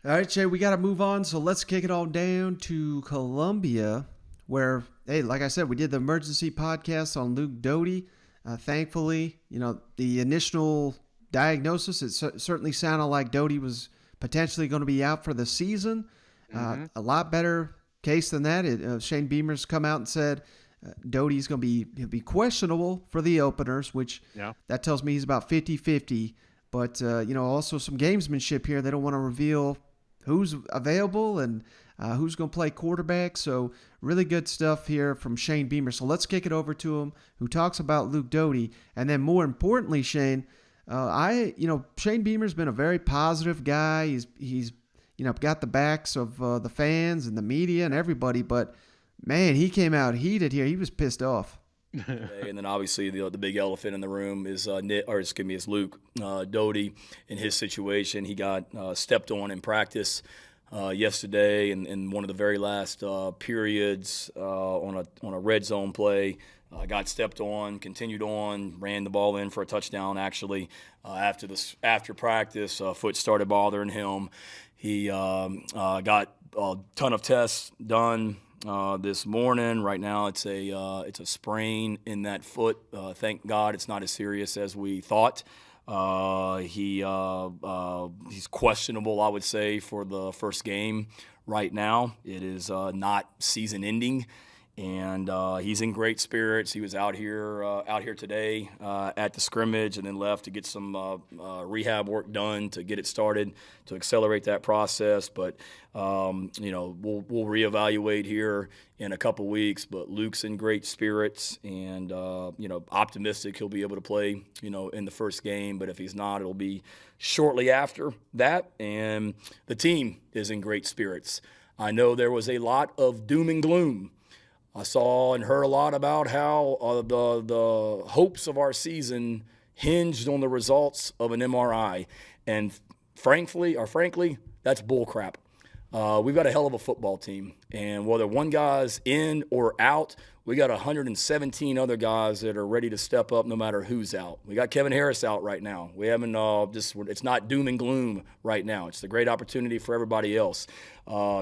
All right, Jay, we got to move on. So let's kick it all down to Columbia, where, hey, like I said, we did the emergency podcast on Luke Doty. Thankfully, the initial diagnosis, it certainly sounded like Doty was potentially going to be out for the season. A lot better case than that. Shane Beamer's come out and said Doty's going to be questionable for the openers, which that tells me he's about 50-50. But, also some gamesmanship here. They don't want to reveal who's available and who's going to play quarterback. So really good stuff here from Shane Beamer. So let's kick it over to him, who talks about Luke Doty. And then more importantly, Shane, Shane Beamer's been a very positive guy. He's got the backs of the fans and the media and everybody. But, man, he came out heated here. He was pissed off. And then obviously the big elephant in the room is Luke Doty. In his situation, he got stepped on in practice yesterday in one of the very last periods on a red zone play. Got stepped on, continued on, ran the ball in for a touchdown. Actually, after practice, foot started bothering him. He got a ton of tests done this morning. Right now, it's a sprain in that foot. Thank God, it's not as serious as we thought. He's questionable, I would say, for the first game. Right now, it is not season-ending. And he's in great spirits. He was out here today at the scrimmage, and then left to get some rehab work done to get it started to accelerate that process. But we'll reevaluate here in a couple weeks. But Luke's in great spirits, and optimistic he'll be able to play in the first game. But if he's not, it'll be shortly after that. And the team is in great spirits. I know there was a lot of doom and gloom. I saw and heard a lot about how the hopes of our season hinged on the results of an MRI. And frankly, that's bullcrap. We've got a hell of a football team. And whether one guy's in or out, we got 117 other guys that are ready to step up no matter who's out. We got Kevin Harris out right now. We haven't it's not doom and gloom right now. It's a great opportunity for everybody else.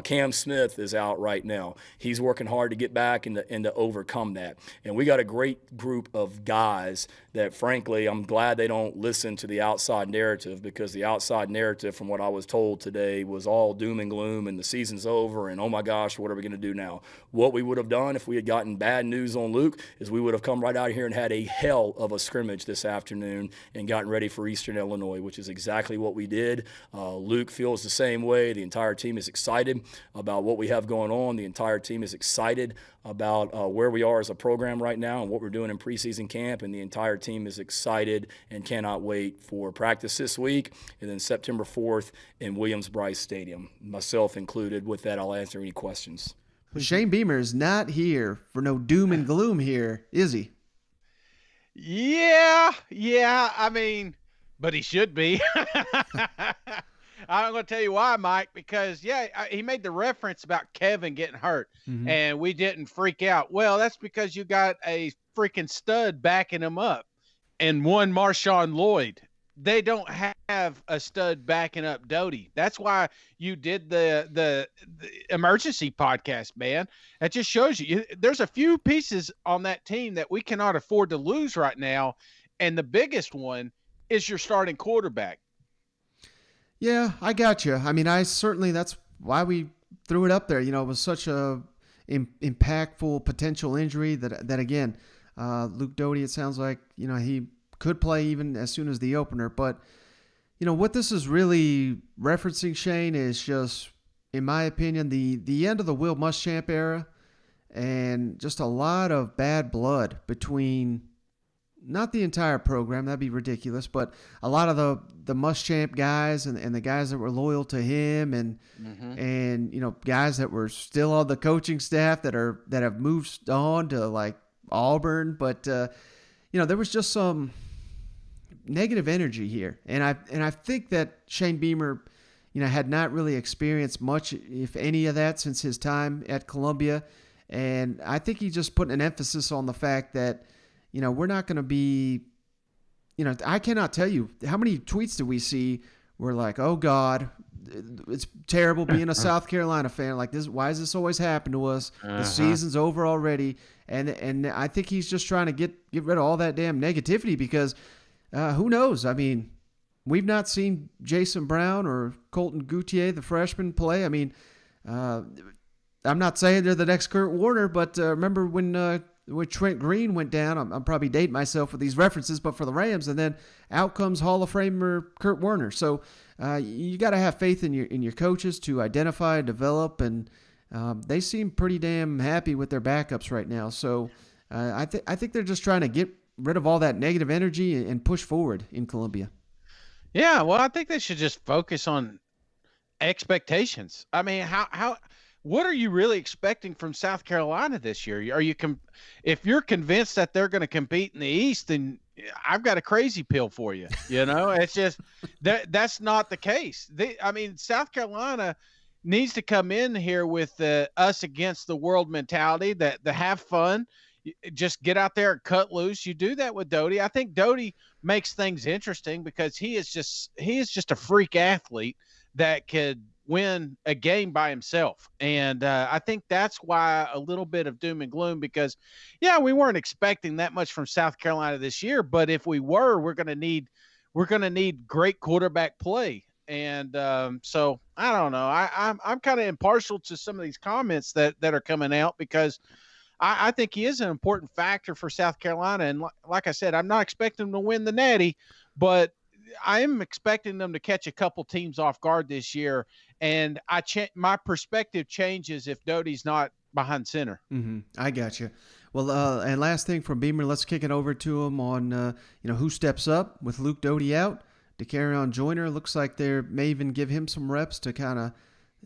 Cam Smith is out right now. He's working hard to get back and to overcome that. And we got a great group of guys that, frankly, I'm glad they don't listen to the outside narrative, because the outside narrative, from what I was told today, was all doom and gloom and the season's over and, oh my gosh, what are we going to do now? What we would have done if we had gotten bad news on Luke is we would have come right out here and had a hell of a scrimmage this afternoon and gotten ready for Eastern Illinois, which is exactly what we did. Luke feels the same way. The entire team is excited about what we have going on. The entire team is excited about where we are as a program right now and what we're doing in preseason camp, and the entire team is excited and cannot wait for practice this week and then September 4th in Williams-Brice Stadium, myself included. With that, I'll answer any questions. Shane Beamer is not here for no doom and gloom here, is he? Yeah, I mean, but he should be. I'm going to tell you why, Mike, because, he made the reference about Kevin getting hurt, and we didn't freak out. Well, that's because you got a freaking stud backing him up, and one Marshawn Lloyd. They don't have a stud backing up Doty. That's why you did the emergency podcast, man. That just shows you there's a few pieces on that team that we cannot afford to lose right now, and the biggest one is your starting quarterback. Yeah, I got you. I mean, that's why we threw it up there. It was such a impactful potential injury that again, Luke Doty, it sounds like, he could play even as soon as the opener. But, what this is really referencing, Shane, is just, in my opinion, the end of the Will Muschamp era, and just a lot of bad blood between, not the entire program, that'd be ridiculous, but a lot of the Muschamp guys and the guys that were loyal to him and guys that were still on the coaching staff that have moved on to like Auburn. But there was just some negative energy here. And I think that Shane Beamer, had not really experienced much, if any, of that since his time at Columbia. And I think he just put an emphasis on the fact that, we're not going to be, I cannot tell you how many tweets do we see where like, oh God, it's terrible being a South Carolina fan. Like this, why does this always happen to us? The season's over already, and I think he's just trying to get rid of all that damn negativity because who knows? I mean, we've not seen Jason Brown or Colton Goutier, the freshman, play. I mean, I'm not saying they're the next Kurt Warner, but remember when Trent Green went down? I'm probably dating myself with these references, but for the Rams, and then out comes Hall of Famer Kurt Warner. So you got to have faith in your coaches to identify, develop, and they seem pretty damn happy with their backups right now. So I think they're just trying to get rid of all that negative energy and push forward in Columbia. Yeah, well, I think they should just focus on expectations. I mean, what are you really expecting from South Carolina this year? Are you if you're convinced that they're going to compete in the East, then I've got a crazy pill for you. It's just that's not the case. I mean, South Carolina needs to come in here with us against the world mentality, that have fun, just get out there and cut loose. You do that with Doty. I think Doty makes things interesting because he is just a freak athlete that could win a game by himself. And I think that's why a little bit of doom and gloom, because we weren't expecting that much from South Carolina this year, but if we were, we're going to need great quarterback play. And so I don't know. I'm kind of impartial to some of these comments that are coming out because I think he is an important factor for South Carolina. And like I said, I'm not expecting them to win the Natty, but I am expecting them to catch a couple teams off guard this year. And my perspective changes if Doty's not behind center. Mm-hmm. I got you. Well, and last thing from Beamer, let's kick it over to him on who steps up with Luke Doty out. Karon Joyner looks like they may even give him some reps to kind of,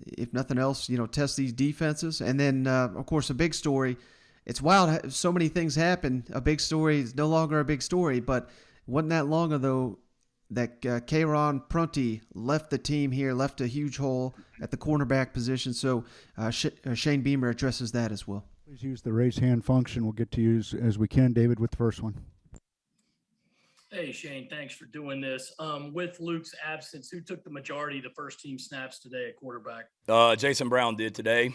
if nothing else, test these defenses. And then, of course, a big story. It's wild. So many things happen. A big story is no longer a big story, but wasn't that long ago that Karon Prunty left the team here, left a huge hole at the cornerback position. So Shane Beamer addresses that as well. Please use the raise hand function. We'll get to you as we can, David, with the first one. Hey, Shane, thanks for doing this. With Luke's absence, who took the majority of the first team snaps today at quarterback? Jason Brown did today.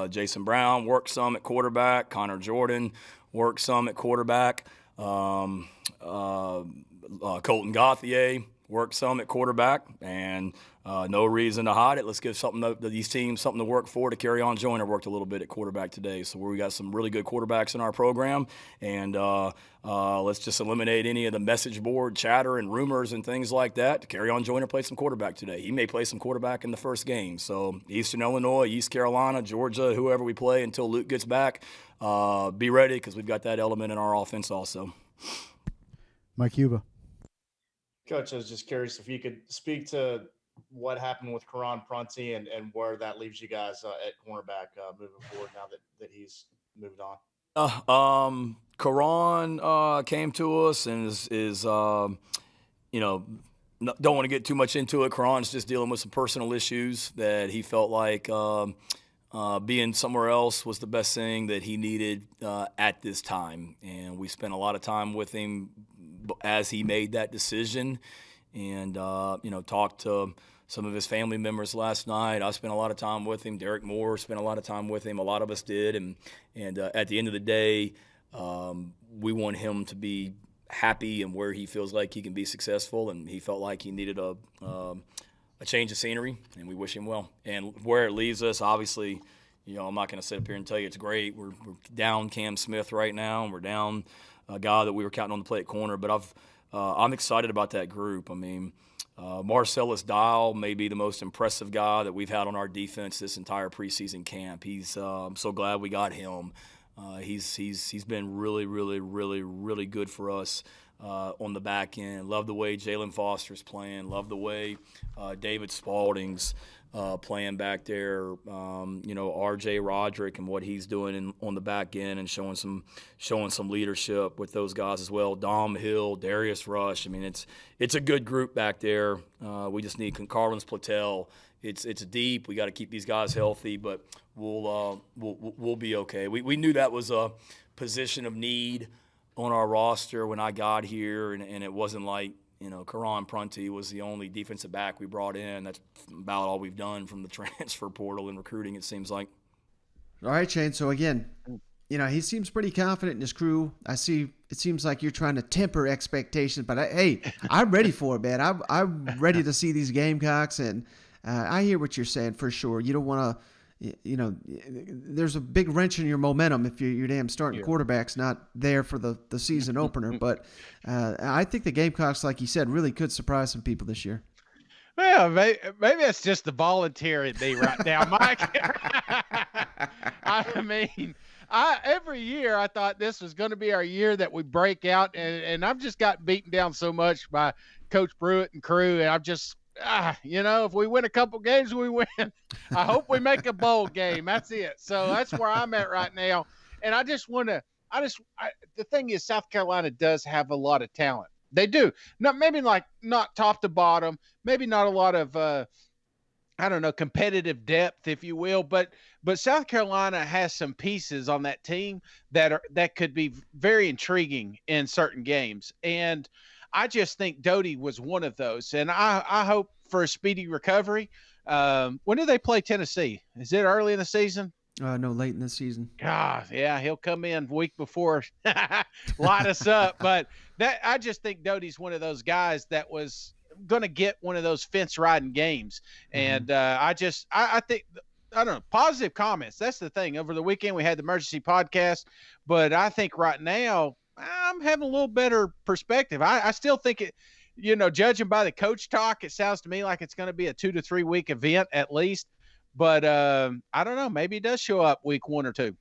Jason Brown worked some at quarterback. Connor Jordan worked some at quarterback. Colton Gauthier worked some at quarterback, and no reason to hide it. Let's give these teams something to work for. Karon Joyner worked a little bit at quarterback today, so we got some really good quarterbacks in our program, and let's just eliminate any of the message board chatter and rumors and things like that. Karon Joyner played some quarterback today. He may play some quarterback in the first game. So Eastern Illinois, East Carolina, Georgia, whoever we play until Luke gets back, be ready because we've got that element in our offense also. Mike Huba. Coach, I was just curious if you could speak to what happened with Karon Prunty and where that leaves you guys at cornerback moving forward now that he's moved on. Karon came to us and is don't want to get too much into it. Karon's just dealing with some personal issues that he felt like being somewhere else was the best thing that he needed at this time. And we spent a lot of time with him as he made that decision, and talked to some of his family members last night. I spent a lot of time with him. Derek Moore spent a lot of time with him. A lot of us did, and at the end of the day, we want him to be happy and where he feels like he can be successful, and he felt like he needed a change of scenery, and we wish him well. And where it leaves us, obviously, I'm not going to sit up here and tell you it's great. We're down Cam Smith right now, and we're down a guy that we were counting on to play at corner. But I'm excited about that group. I mean, Marcellus Dial may be the most impressive guy that we've had on our defense this entire preseason camp. I'm so glad we got him. He's been really, really, really, really good for us on the back end. Love the way Jalen Foster's playing. Love the way David Spalding's playing back there. R.J. Roderick and what he's doing on the back end and showing some leadership with those guys as well. Dom Hill, Darius Rush. I mean, it's a good group back there. We just need Carlins Platel. It's deep. We got to keep these guys healthy, but we'll be okay. We knew that was a position of need on our roster when I got here, and it wasn't like Karon Prunty was the only defensive back we brought in. That's about all we've done from the transfer portal and recruiting, it seems like. All right, Shane. So again, he seems pretty confident in his crew. I see. It seems like you're trying to temper expectations, but I'm ready for it, man. I'm ready to see these Gamecocks, and I hear what you're saying for sure. You don't want to. There's a big wrench in your momentum if your damn starting quarterback's not there for the season opener. But I think the Gamecocks, like you said, really could surprise some people this year. Well, maybe it's just the volunteer in me right now, Mike. I mean, every year I thought this was going to be our year that we break out, and I've just got beaten down so much by Coach Pruitt and crew, and I've just if we win a couple games, we win. I hope we make a bowl game. That's it. So that's where I'm at right now. And I just want to, the thing is, South Carolina does have a lot of talent. They do. Maybe not top to bottom, maybe not a lot of, competitive depth, if you will, but South Carolina has some pieces on that team that could be very intriguing in certain games. And I just think Doty was one of those, and I hope for a speedy recovery. When do they play Tennessee? Is it early in the season? No, late in the season. God, yeah, he'll come in week before, light us up. But I just think Doty's one of those guys that was going to get one of those fence riding games, and I think. I don't know, positive comments. That's the thing. Over the weekend, we had the emergency podcast, but I think right now I'm having a little better perspective. I still think it, judging by the coach talk, it sounds to me like it's going to be a 2 to 3 week event at least. But I don't know. Maybe it does show up week 1 or 2.